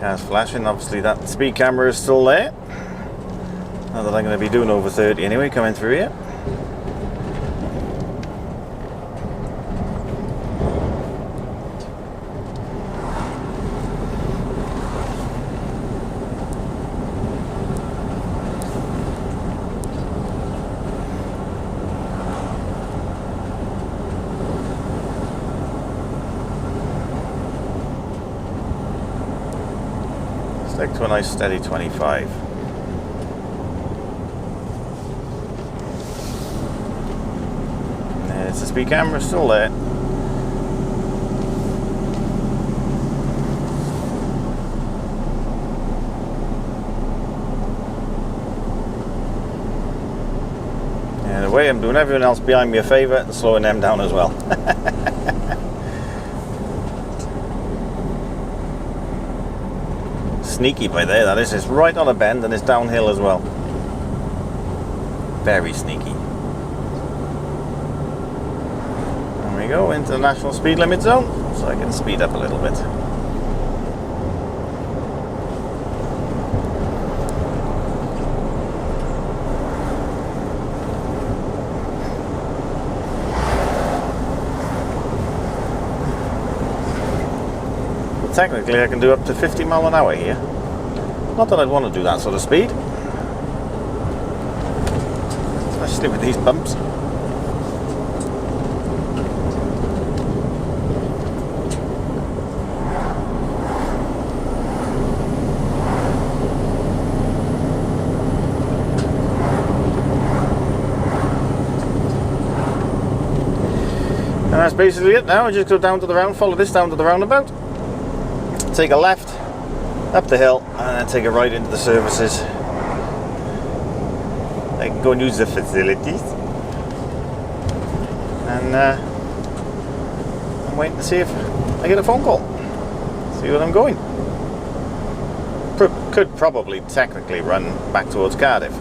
Car's flashing. Obviously that speed camera is still there. Not that I'm going to be doing over 30 anyway, coming through here. Stick to a nice steady 25. There's the speed camera still there. And the way I'm doing everyone else behind me a favour and slowing them down as well. Sneaky by there, that is. It's right on a bend and it's downhill as well. Very sneaky. There we go, into the national speed limit zone, so I can speed up a little bit. Technically I can do up to 50 mile an hour here. Not that I'd want to do that sort of speed, especially with these bumps. And that's basically it now. I just go down to the round, follow this down to the roundabout. Take a left up the hill and then take a right into the services. I can go and use the facilities, and I'm waiting to see if I get a phone call, see what I'm going. Could probably technically run back towards Cardiff,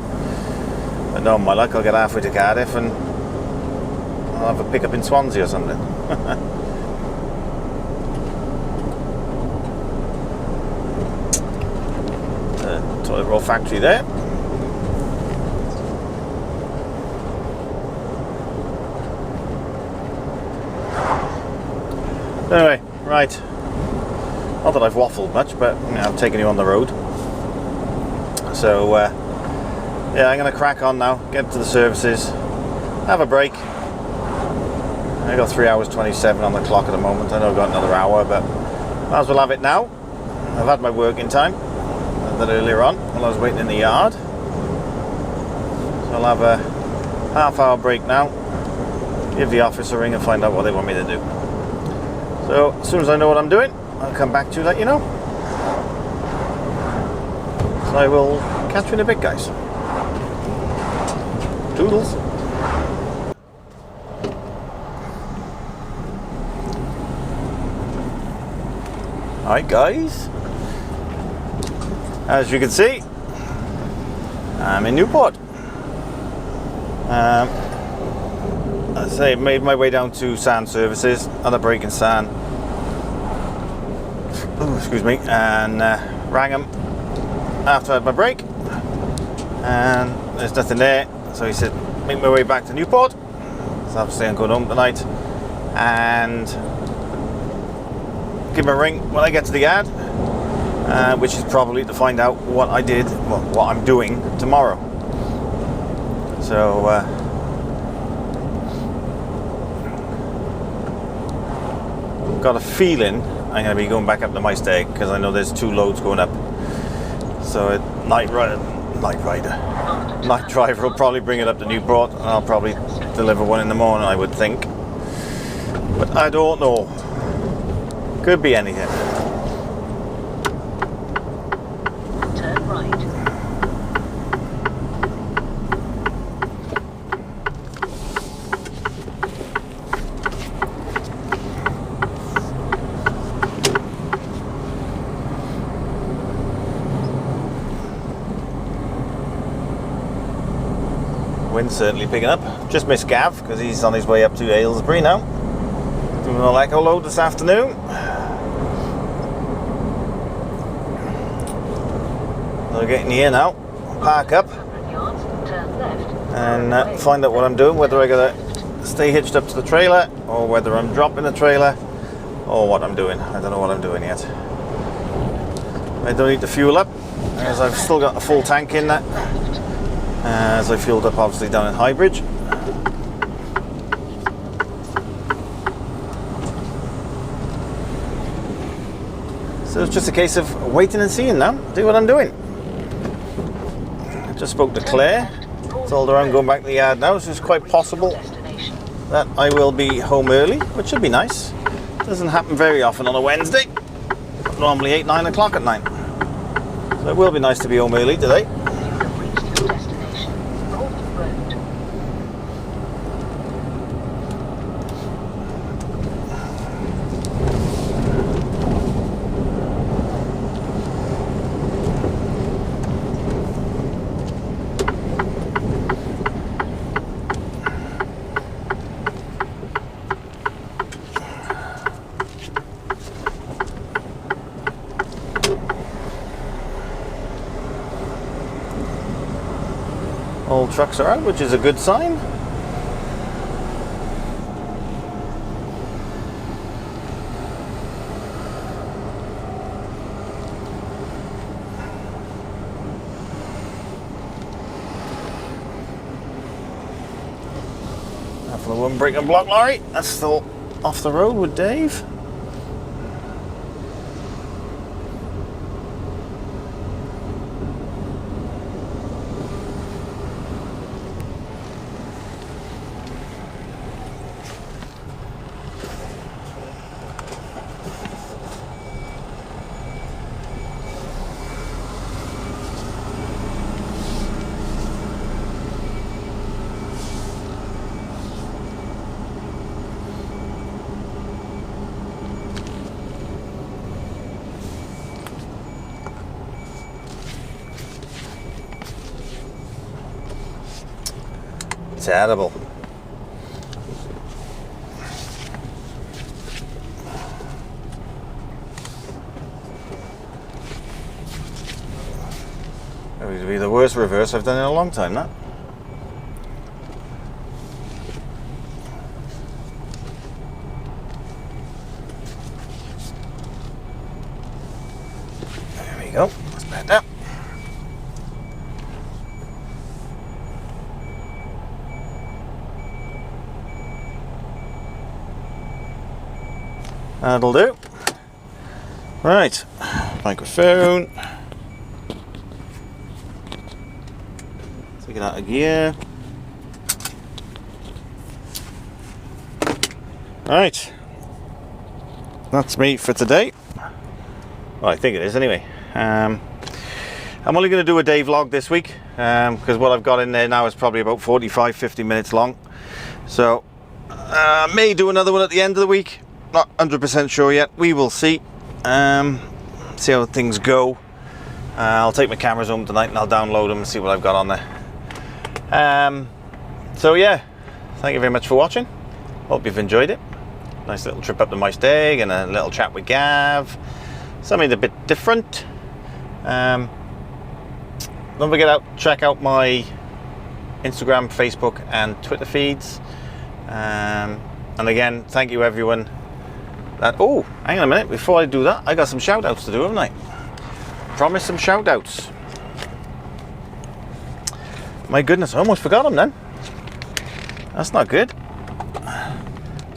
but no, my luck, I'll get halfway to Cardiff and I'll have a pickup in Swansea or something. Toilet roll factory there. Anyway, right. Not that I've waffled much, but you know, I've taken you on the road. So yeah, I'm going to crack on now, get to the services, have a break. I got 3 hours 27 on the clock at the moment. I know I've got another hour, but might as well have it now. I've had my working time that earlier on while I was waiting in the yard, so I'll have a half-hour break now, give the office a ring and find out what they want me to do. So as soon as I know what I'm doing, I'll come back to you, let you know. So I will catch you in a bit, guys. Toodles. Alright guys, as you can see, I'm in Newport. As I say, made my way down to Sand Services, other break in Sand. Ooh, excuse me, and rang him after I had my break, and there's nothing there, so he said make my way back to Newport. So obviously I'm going home tonight and give him a ring when I get to the yard, which is probably to find out what I did, well, what I'm doing tomorrow. So got a feeling I'm going to be going back up to Maesteg because I know there's 2 loads going up. So night driver will probably bring it up to Newport, and I'll probably deliver one in the morning, I would think. But I don't know. Could be anything. Turn right. Wind's certainly picking up. Just missed Gav because he's on his way up to Aylesbury now. Doing an echo load this afternoon. we're getting here now. Park up 100 yards, turn left. and find out what I'm doing, whether I gotta stay hitched up to the trailer or whether I'm dropping the trailer or what I'm doing. I don't know what I'm doing yet. I don't need to fuel up as I've still got a full tank in that, as I fueled up obviously down in Highbridge. So it's just a case of waiting and seeing now, do what I'm doing. I just spoke to Claire, told her I'm going back to the yard now, so it's quite possible that I will be home early, which should be nice. Doesn't happen very often on a Wednesday, normally 8-9 o'clock at night. So it will be nice to be home early today. You have reached your destination, Golden Road. All trucks are out, which is a good sign. After the one break and block lorry, that's still off the road with Dave. Terrible. That would be the worst reverse I've done in a long time, that. There we go. That's better. That'll do. Right, microphone. Take it out of gear. Right, that's me for today. Well, I think it is anyway. I'm only going to do a day vlog this week because what I've got in there now is probably about 45-50 minutes long. So I may do another one at the end of the week. Not 100% sure yet. We will see. See how things go. I'll take my cameras home tonight and I'll download them and see what I've got on there. So yeah, thank you very much for watching. Hope you've enjoyed it. Nice little trip up to Maesteg and a little chat with Gav. Something a bit different. Don't forget check out my Instagram, Facebook and Twitter feeds. And again, thank you everyone. Oh, hang on a minute, before I do that, I got some shout outs to do, haven't I? Promise some shout outs. My goodness, I almost forgot them then. That's not good.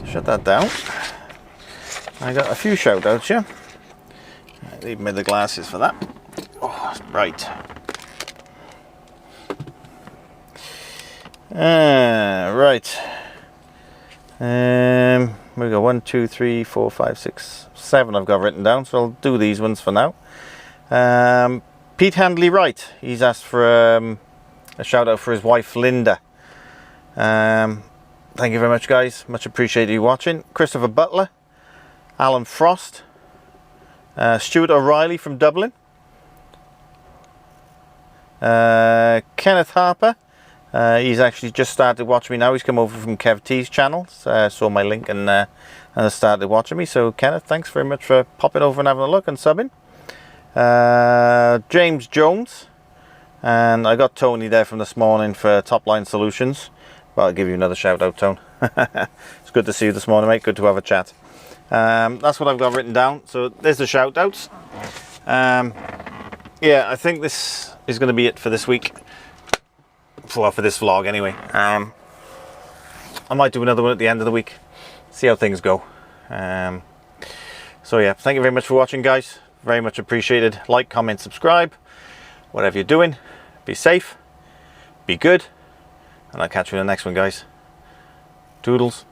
Shut that down. I got a few shout outs here. Leave me the glasses for that. Oh, it's bright. Right. We go 1, 2, 3, 4, 5, 6, 7 I've got written down, so I'll do these ones for now. Pete Handley Wright, he's asked for a shout out for his wife Linda. Thank you very much guys, much appreciated you watching. Christopher Butler, Alan Frost, Stuart O'Reilly from Dublin, Kenneth Harper. He's actually just started watching me now. He's come over from Kev T's channel, saw my link and has started watching me. So Kenneth, thanks very much for popping over and having a look and subbing. James Jones, and I got Tony there from this morning for Top Line Solutions. But I'll give you another shout out, Tone. It's good to see you this morning, mate. Good to have a chat. That's what I've got written down. So there's the shout outs. Yeah, I think this is going to be it for this week. For this vlog anyway. I might do another one at the end of the week. See how things go. So yeah, thank you very much for watching, guys. Very much appreciated. Like, comment, subscribe. Whatever you're doing, be safe, be good. And I'll catch you in the next one, guys. Toodles.